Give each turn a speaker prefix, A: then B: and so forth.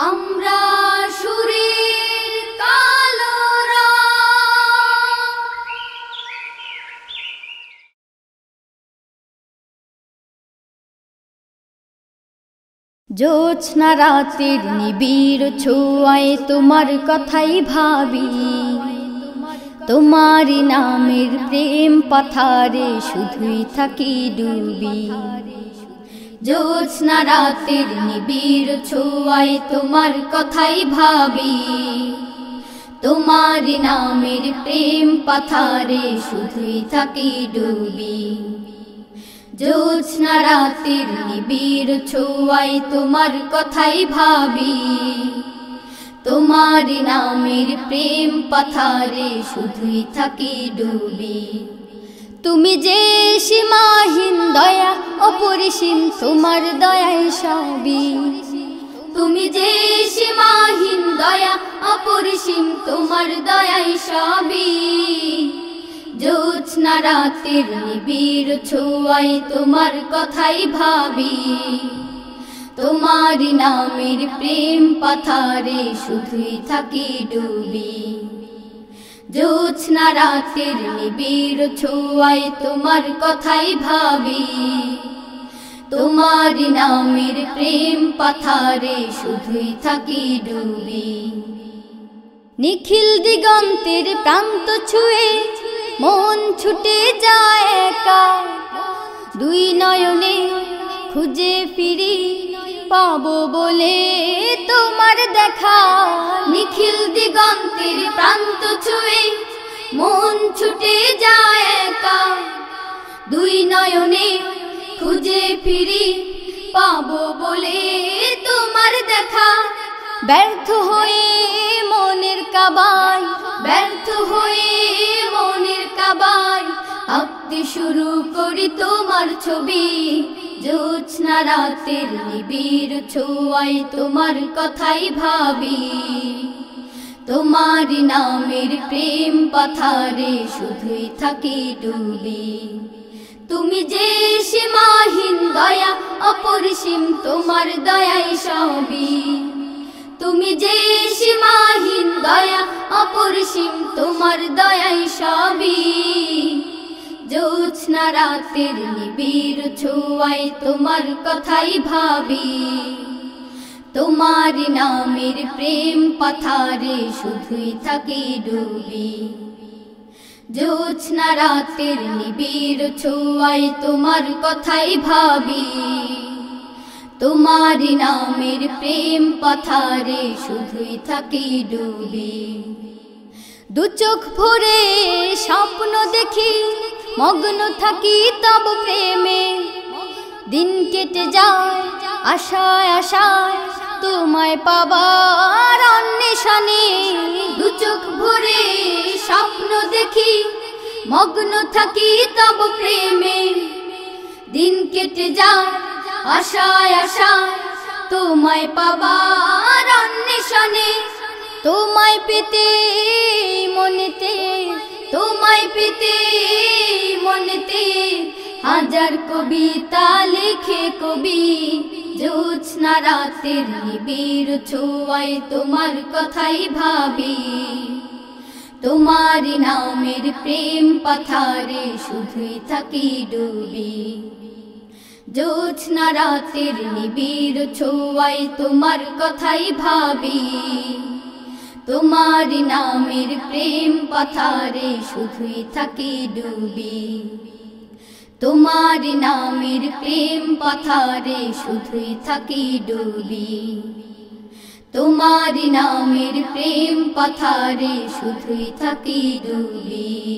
A: আমরা সুরের কালোরা জ্যোৎস্না রাতের নিবিড় ছোঁয়ায় তোমার কথাই ভাবি, তোমারই নামের প্রেম পাথারে শুধুই থাকি ডুবি। জ্যোৎস্না রাতের নিবিড় ছোঁয়ায় তোমার কথাই ভাবি, তোমারই নামের প্রেম পাথারে শুধুই থাকি ডুবি। জ্যোৎস্না রাতের নিবিড় ছোঁয়ায় তোমার কথাই ভাবি, তোমারই নামের প্রেম পাথারে শুধুই থাকি ডুবি। তুমি যে সীমাহীন দয়া অপরিসীম তোমার দয়াই সবই, তুমি যে সীমাহীন দয়া অপরিসীম তোমার দয়াই সবই। জ্যোৎস্না রাতের নিবিড় ছোঁয়ায় তোমার কথাই ভাবি, তোমারই নামের প্রেম পাথারে শুধুই থাকি ডুবি। জ্যোৎস্না রাতের নিবিড় ছোঁয়ায় তোমার কথাই ভাবি, তোমারই নামের প্রেম পাথারে শুধুই থাকি ডুবি। নিখিল দিগন্তের প্রান্ত ছুঁয়ে মন ছুটে যায় একা, দুই নয়নে খুঁজে ফিরি পাবো বলে তোমার দেখা। নিখিল দিগন্তের প্রান্ত ছুঁয়ে মন ছুটে যায় একা, দুই নয়নে খুঁজে ফিরি পাবো বলে তোমার দেখা। ব্যর্থ হয়ে মনের কাবায়, ব্যর্থ হয়ে মনের কাবায় আঁকতে শুরু করি তোমার ছবি। জ্যোৎস্না রাতের নিবিড় ছোঁয়ায় তোমার কথাই ভাবি, তোমারই নামের প্রেম পাথারে শুধুই থাকি ডুবি। তুমি যে সীমাহীন দয়া অপরিসীম তোমার দয়াই সবই, তুমি যে সীমাহীন দয়া অপরিসীম তোমার দয়াই সবই। জ্যোৎস্না রাতের নিবিড় ছোঁয়ায় তোমার কথাই ভাবি, তোমারই নামের প্রেম পাথারে শুধুই থাকি ডুবি। জ্যোৎস্না রাতের নিবিড় ছোঁয়ায় তোমার কথাই ভাবি, তোমারই নামের প্রেম পাথারে শুধুই থাকি ডুবি। দু চোখ ভরে স্বপ্ন দেখি মগ্ন থাকি তব প্রেমে, দিন কেটে যায় আশায় আশায় তোমায় পাবার অন্বেষণে। দু চোখ ভরে স্বপ্ন দেখি মগ্ন থাকি তব প্রেমে, দিন কেটে যায় আশায় আশায় তোমায় পাবার অন্বেষণে। তোমায় পেতে মনেতে, তোমায় পেতে মনেতে হাজার কবিতা লেখে কবি। জ্যোৎস্না রাতের নিবিড় ছোঁয়ায় তোমার কথাই ভাবি, তোমারই নামের প্রেম পাথারে শুধুই থাকি ডুবি। জ্যোৎস্না রাতের নিবিড় ছোঁয়ায় তোমার কথাই ভাবি, তোমারই নামের প্রেম পাথারে শুধুই থাকি ডুবি। তোমারই নামের প্রেম পাথারে শুধুই থাকি ডুবি। তোমারই নামের প্রেম পাথারে শুধুই থাকি ডুবি।